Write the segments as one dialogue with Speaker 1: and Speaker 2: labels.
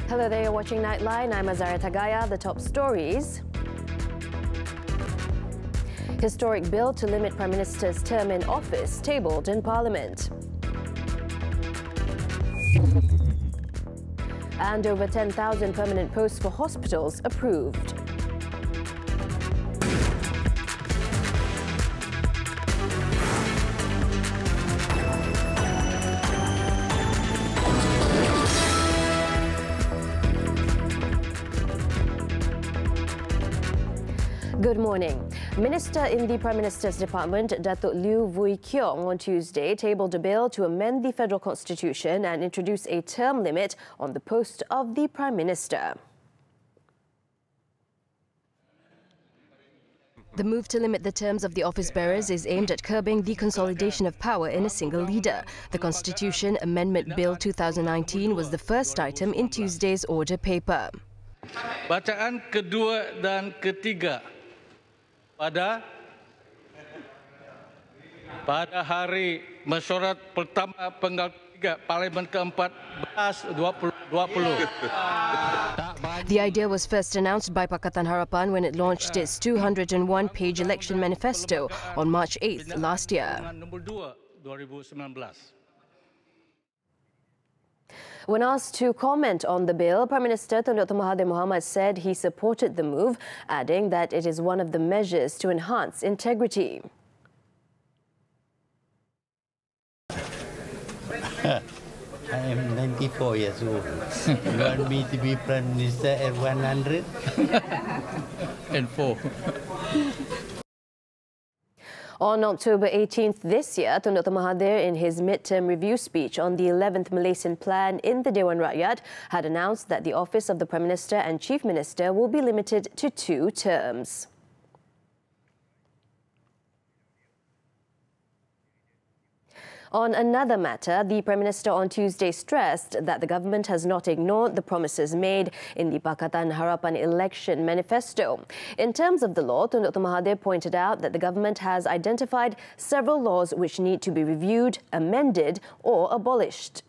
Speaker 1: Hello there, you're watching Nightline. I'm Azara Tagaya. The top stories. Historic bill to limit Prime Minister's term in office tabled in Parliament. And over 10,000 permanent posts for hospitals approved. Good morning. Minister in the Prime Minister's Department, Datuk Liew Vui Keong, on Tuesday tabled a bill to amend the federal constitution and introduce a term limit on the post of the Prime Minister. The move to limit the terms of the office bearers is aimed at curbing the consolidation of power in a single leader. The Constitution Amendment Bill 2019 was the first item in Tuesday's order paper.
Speaker 2: Bacaan kedua dan ketiga pada hari mesyuarat pertama penggal ketiga Parlimen ke-14 2020.
Speaker 1: The idea was first announced by Pakatan Harapan when it launched its 201-page election manifesto on March 8th last year.
Speaker 2: Nombor 2 2019.
Speaker 1: When asked to comment on the bill, Prime Minister Tun Dr. Mahathir Mohamad said he supported the move, adding that it is one of the measures to enhance integrity.
Speaker 3: I am 94 years old. You want me to be Prime Minister at 100?
Speaker 2: And 4.
Speaker 1: On October 18th this year, Tun Dr. Mahathir, in his mid-term review speech on the 11th Malaysian Plan in the Dewan Rakyat, had announced that the office of the Prime Minister and Chief Minister will be limited to 2 terms. On another matter, the Prime Minister on Tuesday stressed that the government has not ignored the promises made in the Pakatan Harapan election manifesto. In terms of the law, Tun Dr. Mahathir pointed out that the government has identified several laws which need to be reviewed, amended or abolished.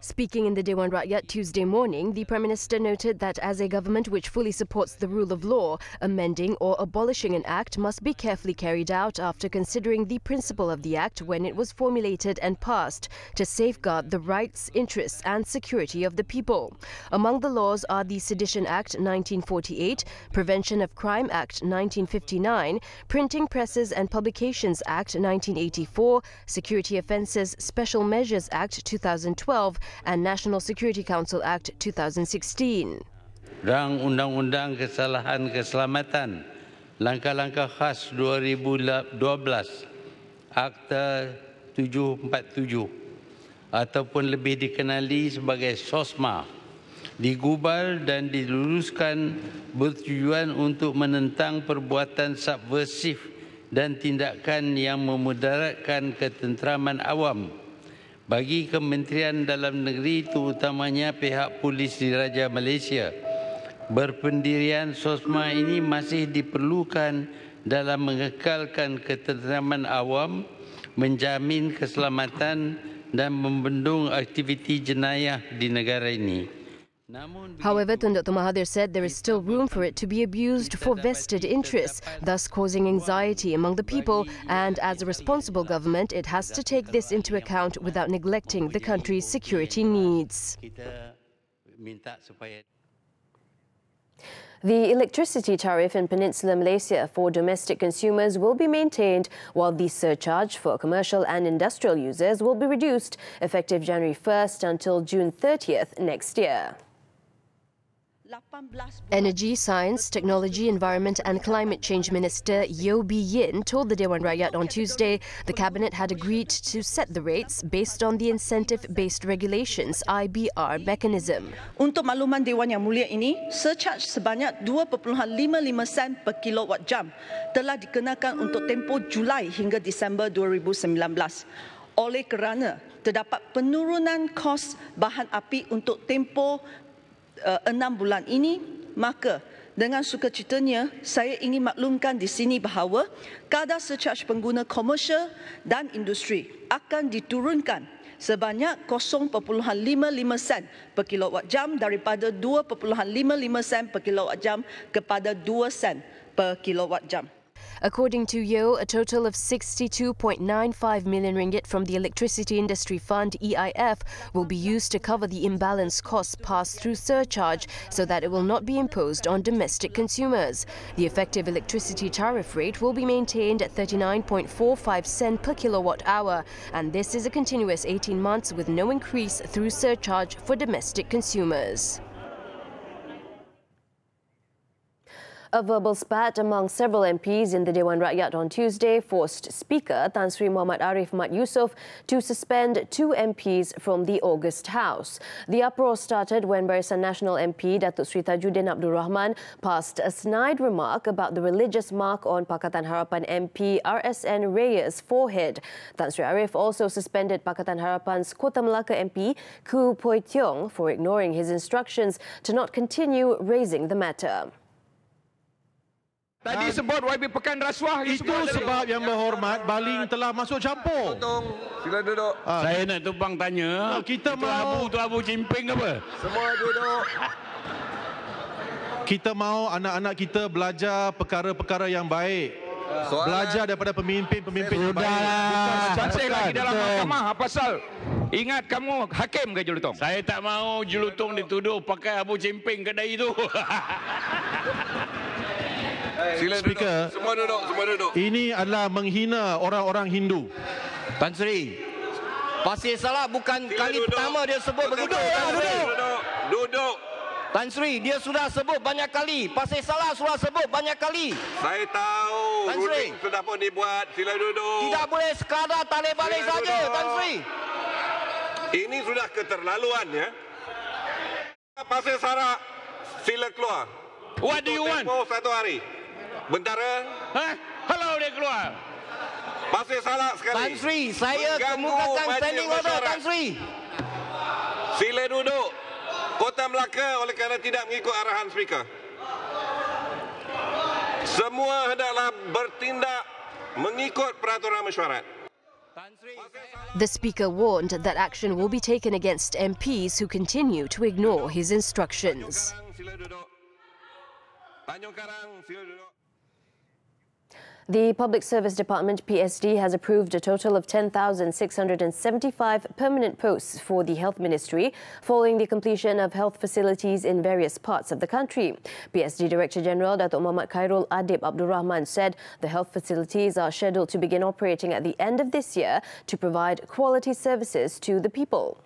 Speaker 1: Speaking in the Dewan Rakyat Tuesday morning, the Prime Minister noted that as a government which fully supports the rule of law, amending or abolishing an act must be carefully carried out after considering the principle of the act when it was formulated and passed to safeguard the rights, interests and security of the people. Among the laws are the Sedition Act 1948, Prevention of Crime Act 1959, Printing Presses and Publications Act 1984, Security Offences Special Measures Act 2012, and National Security Council Act 2016.
Speaker 3: Dan Undang-Undang Kesalahan Keselamatan, Langkah-langkah khas 2012, Akta 747 ataupun lebih dikenali sebagai SOSMA, digubal dan diluluskan bertujuan untuk menentang perbuatan subversif dan tindakan yang memudaratkan ketenteraman awam. Bagi Kementerian Dalam Negeri, terutamanya pihak Polis Diraja Malaysia, berpendirian SOSMA ini masih diperlukan dalam mengekalkan ketenteraman awam, menjamin keselamatan dan membendung aktiviti jenayah di negara ini.
Speaker 1: However, Tun Dr. Mahathir said there is still room for it to be abused for vested interests, thus causing anxiety among the people, and as a responsible government, it has to take this into account without neglecting the country's security needs. The electricity tariff in Peninsular Malaysia for domestic consumers will be maintained, while the surcharge for commercial and industrial users will be reduced effective January 1st until June 30th next year. Energy, Science, Technology, Environment and Climate Change Minister Yeo Bee Yin told the Dewan Rakyat on Tuesday the Cabinet had agreed to set the rates based on the Incentive-Based Regulations (IBR) mechanism.
Speaker 4: Untuk makluman Dewan Yang Mulia ini, surcharge sebanyak 2.55 sen per kilowatt jam telah dikenakan untuk tempoh Julai hingga Disember 2019. Oleh kerana terdapat penurunan kos bahan api untuk tempoh 6 bulan ini, maka dengan sukacitanya saya ingin maklumkan di sini bahawa kadar surcharge pengguna komersial dan industri akan diturunkan sebanyak 0.55 sen per kilowatt jam daripada 2.55 sen per kilowatt jam kepada 2 sen per kilowatt jam.
Speaker 1: According to Yeo, a total of 62.95 million ringgit from the Electricity Industry Fund (EIF) will be used to cover the imbalance costs passed through surcharge so that it will not be imposed on domestic consumers. The effective electricity tariff rate will be maintained at 39.45 sen per kilowatt hour, and this is a continuous 18 months with no increase through surcharge for domestic consumers. A verbal spat among several MPs in the Dewan Rakyat on Tuesday forced Speaker Tan Sri Muhammad Arif Mat Yusof to suspend 2 MPs from the August House. The uproar started when Barisan Nasional MP Datuk Sri Tajuddin Abdul Rahman passed a snide remark about the religious mark on Pakatan Harapan MP RSN Reyes' forehead. Tan Sri Arif also suspended Pakatan Harapan's Kota Melaka MP Koo Poi Tiong for ignoring his instructions to not continue raising the matter.
Speaker 5: Tadi sebut YB Pekan Rasuah
Speaker 6: itu sebab yang berhormat Baling telah masuk campur.
Speaker 5: Sila duduk.
Speaker 7: Saya nak tumpang tanya.
Speaker 6: Kita mahu
Speaker 7: tu Abu Cimping apa?
Speaker 5: Semua duduk.
Speaker 6: Kita mahu anak-anak kita belajar perkara-perkara yang baik. Belajar daripada pemimpin-pemimpin yang baik.
Speaker 5: Macam saya lagi dalam mahkamah apa pasal? Ingat kamu hakim ke Julutong?
Speaker 7: Saya tak mahu Julutong dituduh pakai Abu Cimping kedai itu.
Speaker 5: Sila
Speaker 6: Speaker,
Speaker 5: duduk. Semua duduk, semua duduk.
Speaker 6: Ini adalah menghina orang-orang Hindu.
Speaker 8: Tan Sri, Pasir Salah bukan
Speaker 5: Sila
Speaker 8: kali
Speaker 5: duduk.
Speaker 8: pertama dia sebut begitu. Tan Sri.
Speaker 5: Duduk.
Speaker 8: Tan Sri, dia sudah sebut banyak kali. Pasir Salah sudah sebut banyak kali.
Speaker 5: Saya tahu.
Speaker 8: Tan Sri.
Speaker 5: Ruling sudah pun dibuat. Sila duduk.
Speaker 8: Tidak boleh sekadar tarik balik
Speaker 5: Sila
Speaker 8: saja,
Speaker 5: duduk.
Speaker 8: Tan Sri.
Speaker 5: Ini sudah keterlaluan ya. Pasir Salah, sila keluar.
Speaker 7: What do you want?
Speaker 5: Tempoh 1 hari. Bentara.
Speaker 7: Hah? Kalau dia keluar.
Speaker 5: Pasir Salah sekali.
Speaker 8: Tan Sri, saya
Speaker 5: Mengganggu
Speaker 8: kemukakan
Speaker 5: majlis
Speaker 8: standing order,
Speaker 5: mesyuarat.
Speaker 8: Tan Sri.
Speaker 5: Sila duduk. Kota Melaka oleh kerana tidak mengikut arahan speaker. Semua hendaklah bertindak mengikut peraturan mesyuarat.
Speaker 1: The Speaker warned that action will be taken against MPs who continue to ignore his instructions.
Speaker 5: Sila duduk. Tanjung Karang, sila duduk.
Speaker 1: The Public Service Department PSD has approved a total of 10,675 permanent posts for the Health Ministry following the completion of health facilities in various parts of the country. PSD Director General Datuk Muhammad Khairul Adib Abdul Rahman said the health facilities are scheduled to begin operating at the end of this year to provide quality services to the people.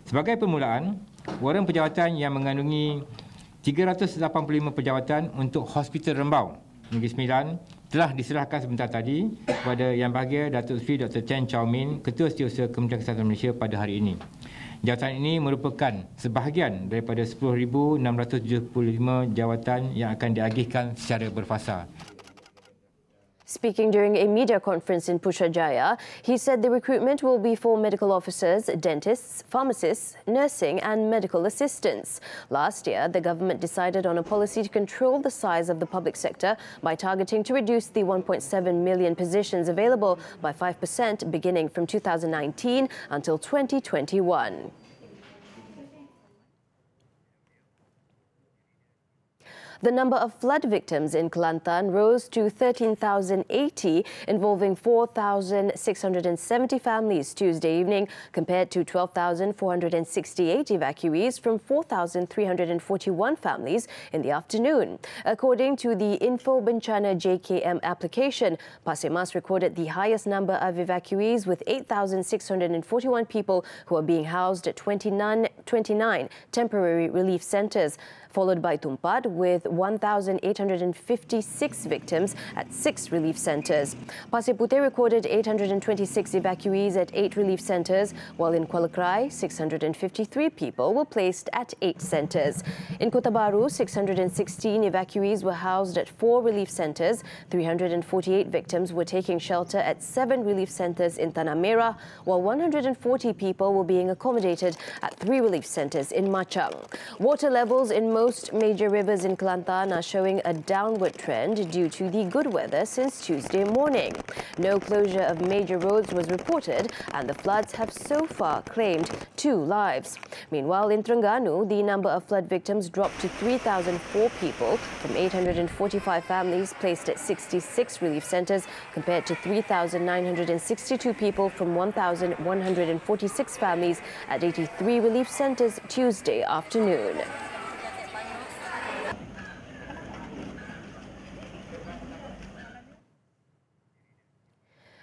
Speaker 9: Sebagai permulaan, waran pejawatan yang mengandungi 385 pejawatan untuk Hospital Rembau Negeri Sembilan telah diserahkan sebentar tadi kepada Yang Berbahagia Datuk Seri Dr. Chen Chow Min, Ketua Setiausaha Kementerian Kesihatan Malaysia pada hari ini. Jawatan ini merupakan sebahagian daripada 10,675 jawatan yang akan diagihkan secara berfasa.
Speaker 1: Speaking during a media conference in Putrajaya, he said the recruitment will be for medical officers, dentists, pharmacists, nursing and medical assistants. Last year, the government decided on a policy to control the size of the public sector by targeting to reduce the 1.7 million positions available by 5% beginning from 2019 until 2021. The number of flood victims in Kelantan rose to 13,080, involving 4,670 families Tuesday evening, compared to 12,468 evacuees from 4,341 families in the afternoon. According to the Info Bencana JKM application, Pasir Mas recorded the highest number of evacuees with 8,641 people who are being housed at 29 temporary relief centres, followed by Tumpat with 1,856 victims at 6 relief centres. Pasir Puteh recorded 826 evacuees at 8 relief centres, while in Kuala Krai, 653 people were placed at 8 centres. In Kota Baru, 616 evacuees were housed at 4 relief centres. 348 victims were taking shelter at 7 relief centres in Tanah Merah, while 140 people were being accommodated at 3 relief centres in Machang. Water levels in most Most major rivers in Kelantan are showing a downward trend due to the good weather since Tuesday morning. No closure of major roads was reported, and the floods have so far claimed 2 lives. Meanwhile, in Terengganu, the number of flood victims dropped to 3,004 people from 845 families placed at 66 relief centres compared to 3,962 people from 1,146 families at 83 relief centres Tuesday afternoon.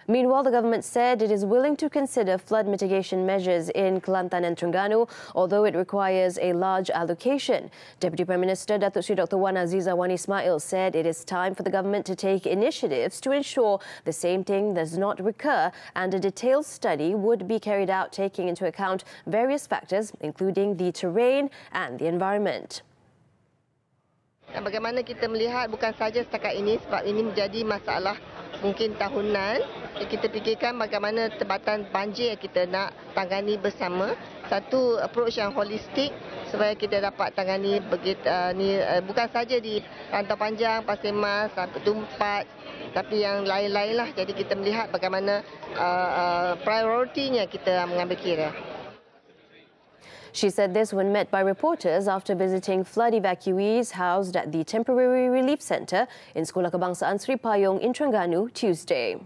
Speaker 1: Meanwhile, the government said it is willing to consider flood mitigation measures in Kelantan and Terengganu, although it requires a large allocation. Deputy Prime Minister Datuk Seri Dr. Wan Azizah Wan Ismail said it is time for the government to take initiatives to ensure the same thing does not recur, and a detailed study would be carried out taking into account various factors, including the terrain and the environment.
Speaker 10: Bagaimana kita melihat bukan saja setakat ini sebab ini menjadi masalah mungkin tahunan. Kita fikirkan bagaimana tebatan banjir yang kita nak tangani bersama. Satu approach yang holistik supaya kita dapat tangani bukan saja di Rantau Panjang, Pasir Mas, Tumpat, tapi yang lain-lain lah. Jadi kita melihat bagaimana prioritinya kita mengambil kira.
Speaker 1: She said this when met by reporters after visiting flood evacuees housed at the temporary relief centre in Sekolah Kebangsaan Sri Payung in Terengganu Tuesday.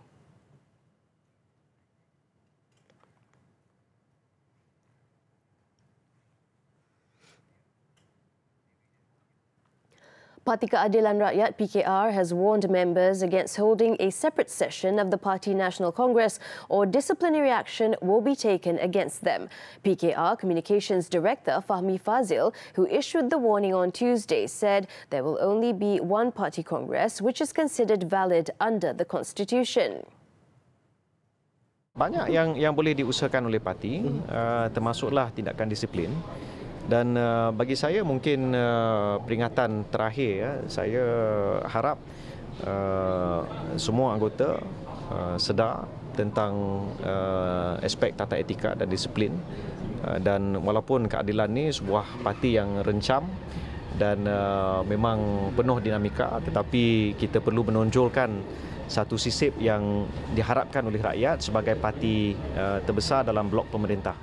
Speaker 1: Parti Keadilan Rakyat (PKR) has warned members against holding a separate session of the Party National Congress, or disciplinary action will be taken against them. PKR Communications Director Fahmi Fazil, who issued the warning on Tuesday, said there will only be one party congress, which is considered valid under the Constitution.
Speaker 11: Banyak yang boleh diusahakan oleh parti, termasuklah tindakan disiplin. Dan bagi saya mungkin peringatan terakhir, saya harap semua anggota sedar tentang aspek tata etika dan disiplin. Dan walaupun keadilan ni sebuah parti yang rencam dan memang penuh dinamika, tetapi kita perlu menonjolkan satu sisip yang diharapkan oleh rakyat sebagai parti terbesar dalam blok pemerintah.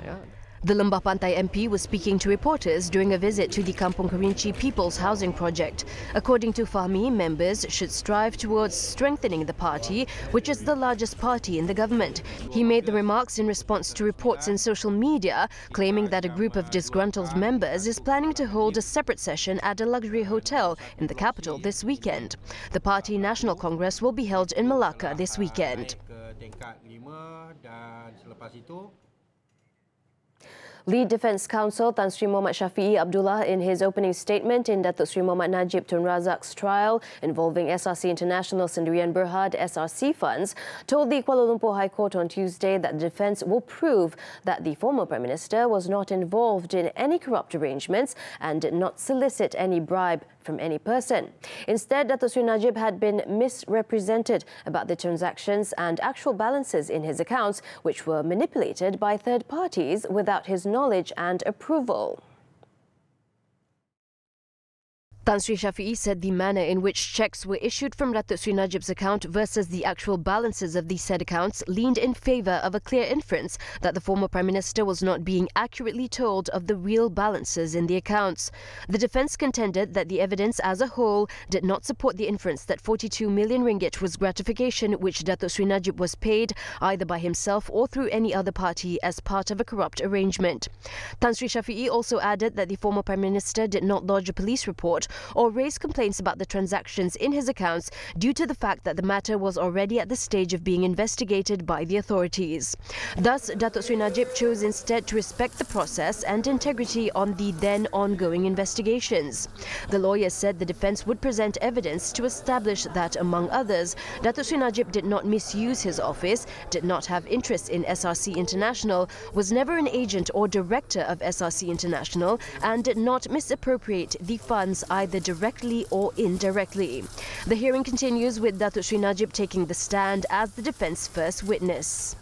Speaker 1: The Lembah Pantai MP was speaking to reporters during a visit to the Kampung Kerinci People's Housing Project. According to Fahmi, members should strive towards strengthening the party, which is the largest party in the government. He made the remarks in response to reports in social media claiming that a group of disgruntled members is planning to hold a separate session at a luxury hotel in the capital this weekend. The Party National Congress will be held in Malacca this weekend. Lead Defence Counsel Tan Sri Muhammad Shafi'i Abdullah, in his opening statement in Datuk Sri Muhammad Najib Tun Razak's trial involving SRC International Sendirian Berhad SRC funds, told the Kuala Lumpur High Court on Tuesday that the defence will prove that the former Prime Minister was not involved in any corrupt arrangements and did not solicit any bribe from any person. Instead, Datuk Sri Najib had been misrepresented about the transactions and actual balances in his accounts, which were manipulated by third parties without his knowledge and approval. Tan Sri Shafi'i said the manner in which cheques were issued from Datuk Sri Najib's account versus the actual balances of these said accounts leaned in favour of a clear inference that the former Prime Minister was not being accurately told of the real balances in the accounts. The defence contended that the evidence as a whole did not support the inference that 42 million ringgit was gratification which Datuk Sri Najib was paid either by himself or through any other party as part of a corrupt arrangement. Tan Sri Shafi'i also added that the former Prime Minister did not lodge a police report or raise complaints about the transactions in his accounts due to the fact that the matter was already at the stage of being investigated by the authorities. Thus, Datuk Sri Najib chose instead to respect the process and integrity on the then ongoing investigations. The lawyer said the defence would present evidence to establish that, among others, Datuk Sri Najib did not misuse his office, did not have interests in SRC International, was never an agent or director of SRC International, and did not misappropriate the funds either directly or indirectly. The hearing continues with Datuk Sri Najib taking the stand as the defence first witness.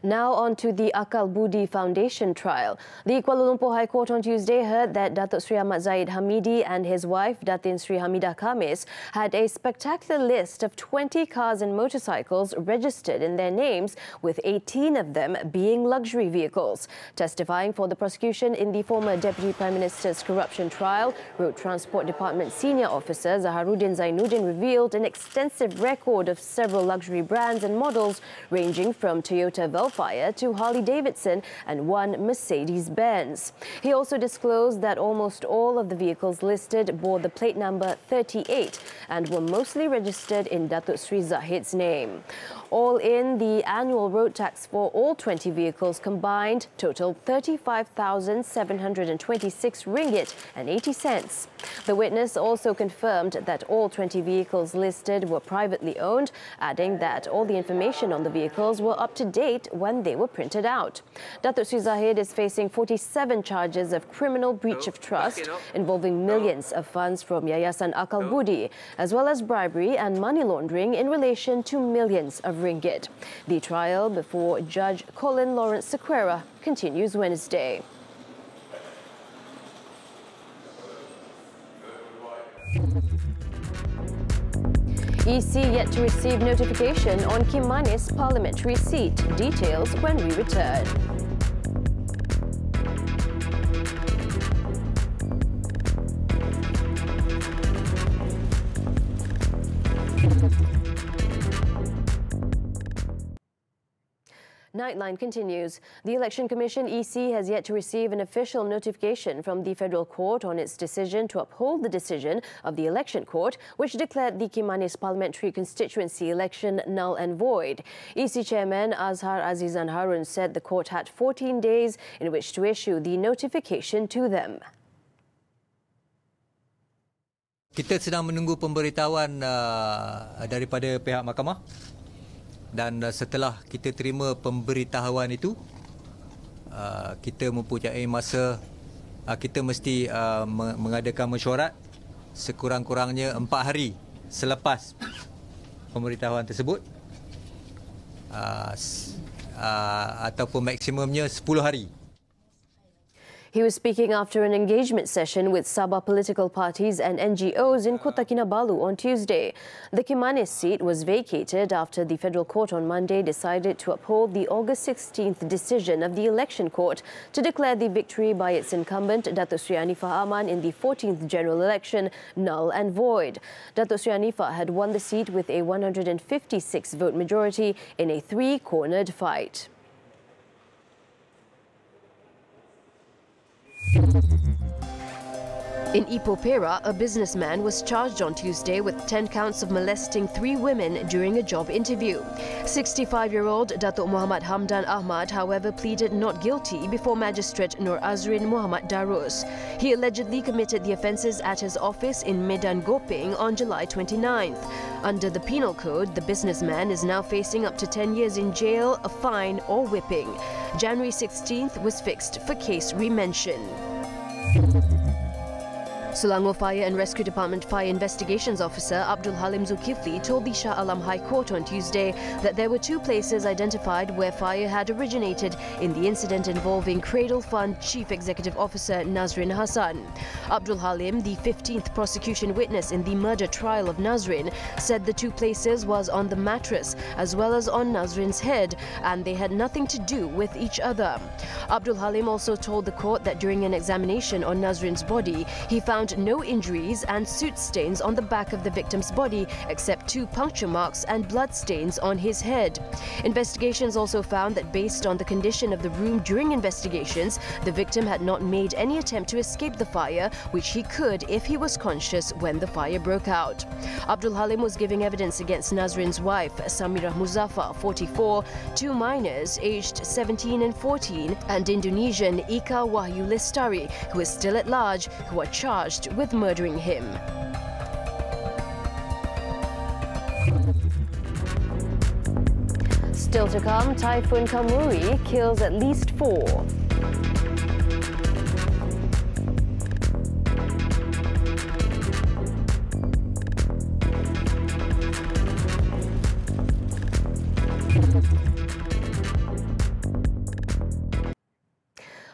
Speaker 1: Now on to the Akal Budi Foundation trial. The Kuala Lumpur High Court on Tuesday heard that Datuk Sri Ahmad Zahid Hamidi and his wife Datin Sri Hamidah Khamis had a spectacular list of 20 cars and motorcycles registered in their names, with 18 of them being luxury vehicles. Testifying for the prosecution in the former Deputy Prime Minister's corruption trial, Road Transport Department Senior Officer Zaharuddin Zainuddin revealed an extensive record of several luxury brands and models ranging from Toyota Velfire to Harley-Davidson and one Mercedes-Benz. He also disclosed that almost all of the vehicles listed bore the plate number 38 and were mostly registered in Datuk Sri Zahid's name. All in, the annual road tax for all 20 vehicles combined totaled 35,726 ringgit and 80 cents. The witness also confirmed that all 20 vehicles listed were privately owned, adding that all the information on the vehicles were up to date when they were printed out. Datuk Sri Zahid is facing 47 charges of criminal breach of trust involving millions of funds from Yayasan Akal Budi, as well as bribery and money laundering in relation to millions of ringgit. The trial before Judge Colin Lawrence Sequeira continues Wednesday. EC yet to receive notification on Kim Manis parliamentary seat. Details when we return. Nightline continues. The Election Commission EC has yet to receive an official notification from the Federal Court on its decision to uphold the decision of the Election Court, which declared the Kim Manis parliamentary constituency election null and void. EC Chairman Azhar Azizan Harun said the court had 14 days in which to issue the notification to them.
Speaker 12: Kita sedang menunggu pemberitahuan daripada pihak mahkamah. Dan setelah kita terima pemberitahuan itu, kita mempunyai masa, kita mesti mengadakan mesyuarat sekurang-kurangnya 4 hari selepas pemberitahuan tersebut, ataupun maksimumnya 10 hari.
Speaker 1: He was speaking after an engagement session with Sabah political parties and NGOs in Kota Kinabalu on Tuesday. The Kim Manis seat was vacated after the Federal Court on Monday decided to uphold the August 16th decision of the Election Court to declare the victory by its incumbent Datuk Sri Anifah Aman in the 14th general election null and void. Datuk Sri Anifah had won the seat with a 156-vote majority in a three-cornered fight. In Ipoh Perak, a businessman was charged on Tuesday with 10 counts of molesting 3 women during a job interview. 65-year-old Datuk Muhammad Hamdan Ahmad, however, pleaded not guilty before Magistrate Nur Azrin Muhammad Darus. He allegedly committed the offences at his office in Medan Gopeng on July 29th. Under the Penal Code, the businessman is now facing up to 10 years in jail, a fine or whipping. January 16th was fixed for case remention. Selangor Fire and Rescue Department Fire Investigations Officer Abdul Halim Zulkifli told the Shah Alam High Court on Tuesday that there were 2 places identified where fire had originated in the incident involving Cradle Fund Chief Executive Officer Nazrin Hassan. Abdul Halim, the 15th prosecution witness in the murder trial of Nazrin, said the 2 places was on the mattress as well as on Nazrin's head, and they had nothing to do with each other. Abdul Halim also told the court that during an examination on Nazrin's body, he found no injuries and soot stains on the back of the victim's body, except 2 puncture marks and blood stains on his head. Investigations also found that based on the condition of the room during investigations, the victim had not made any attempt to escape the fire, which he could if he was conscious when the fire broke out. Abdul Halim was giving evidence against Nazrin's wife, Samirah Muzaffar, 44, 2 minors aged 17 and 14, and Indonesian Ika Wahyu Lestari, who is still at large, who are charged with murdering him. Still to come, Typhoon Kamuri kills at least 4.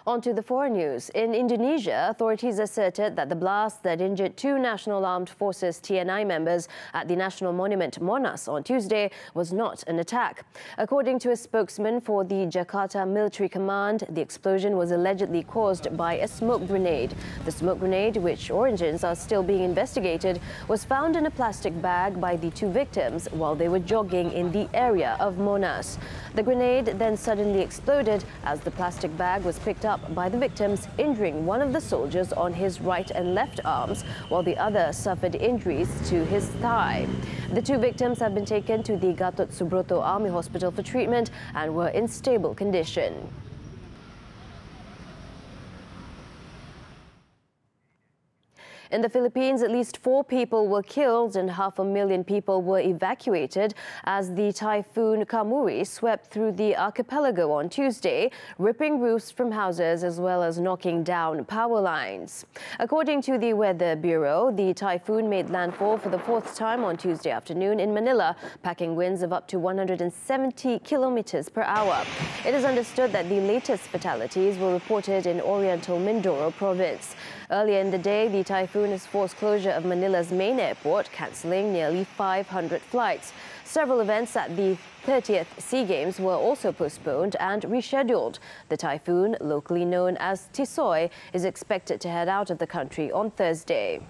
Speaker 1: On to the foreign news. In Indonesia, authorities asserted that the blast that injured 2 National Armed Forces TNI members at the National Monument Monas on Tuesday was not an attack. According to a spokesman for the Jakarta Military Command, the explosion was allegedly caused by a smoke grenade. The smoke grenade, which origins are still being investigated, was found in a plastic bag by the 2 victims while they were jogging in the area of Monas. The grenade then suddenly exploded as the plastic bag was picked up by the victims, injuring one of the soldiers on his right and left arms, while the other suffered injuries to his thigh. The 2 victims have been taken to the Gatot Subroto Army Hospital for treatment and were in stable condition. In the Philippines, at least 4 people were killed and 500,000 people were evacuated as the typhoon Kamuri swept through the archipelago on Tuesday, ripping roofs from houses as well as knocking down power lines. According to the Weather Bureau, the typhoon made landfall for the 4th time on Tuesday afternoon in Manila, packing winds of up to 170 kilometers per hour. It is understood that the latest fatalities were reported in Oriental Mindoro province. Earlier in the day, the typhoon has forced closure of Manila's main airport, cancelling nearly 500 flights. Several events at the 30th SEA Games were also postponed and rescheduled. The typhoon, locally known as Tisoy, is expected to head out of the country on Thursday.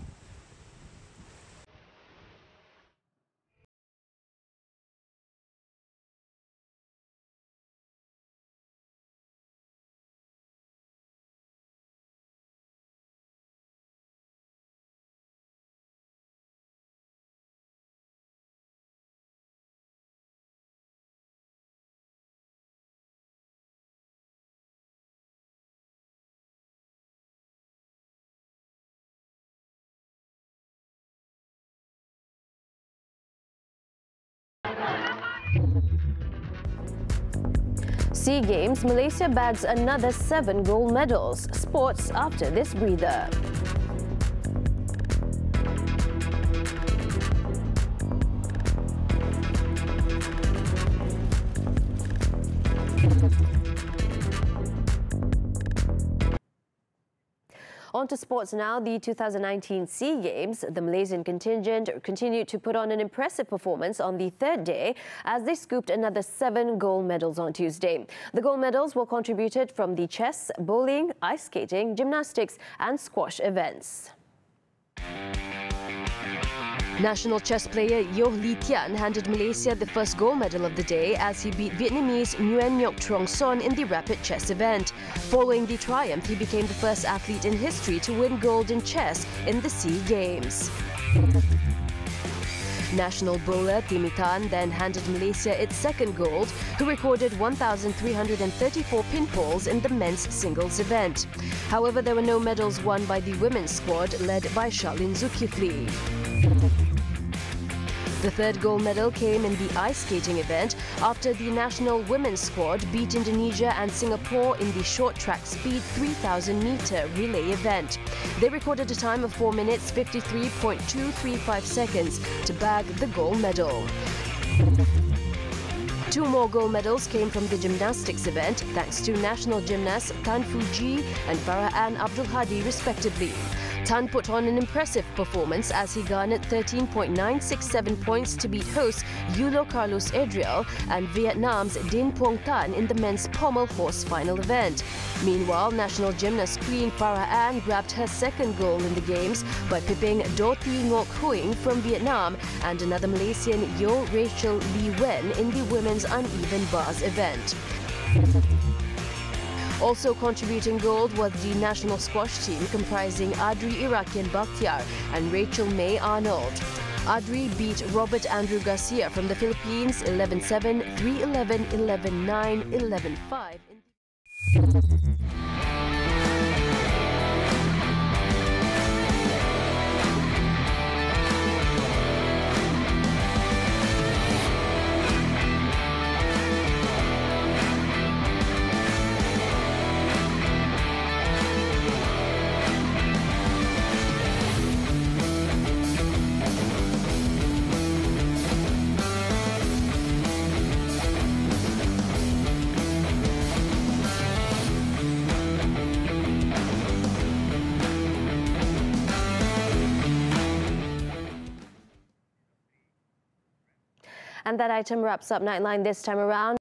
Speaker 1: SEA Games, Malaysia bags another 7 gold medals. Sports after this breather. On to sports now. The 2019 SEA Games, the Malaysian contingent continued to put on an impressive performance on the 3rd day as they scooped another 7 gold medals on Tuesday. The gold medals were contributed from the chess, bowling, ice skating, gymnastics and squash events. National chess player Yoh Lee Tian handed Malaysia the first gold medal of the day as he beat Vietnamese Nguyen Ngoc Trong Son in the rapid chess event. Following the triumph, he became the first athlete in history to win gold in chess in the SEA Games. National bowler Timmy Tan then handed Malaysia its 2nd gold, who recorded 1,334 pinfalls in the men's singles event. However, there were no medals won by the women's squad led by Charlene Zulkifli. The 3rd gold medal came in the ice skating event after the national women's squad beat Indonesia and Singapore in the short track speed 3,000-meter relay event. They recorded a time of 4 minutes 53.235 seconds to bag the gold medal. 2 more gold medals came from the gymnastics event thanks to national gymnasts Tan Fuji and Farah Ann Abdul Hadi respectively. Tan put on an impressive performance as he garnered 13.967 points to beat hosts Yulo Carlos Adriel and Vietnam's Din Phuong Tan in the men's pommel horse final event. Meanwhile, national gymnast Queen Farah Ann grabbed her 2nd gold in the games by pipping Do Thi Ngoc Huing from Vietnam and another Malaysian Yo Rachel Lee Wen in the women's uneven bars event. Also contributing gold was the national squash team comprising Adri Iraqian Bakhtiar and Rachel May Arnold. Adri beat Robert Andrew Garcia from the Philippines 11-7, 3-11, 11-9, 11-5.
Speaker 13: And that item wraps up Nightline this time around.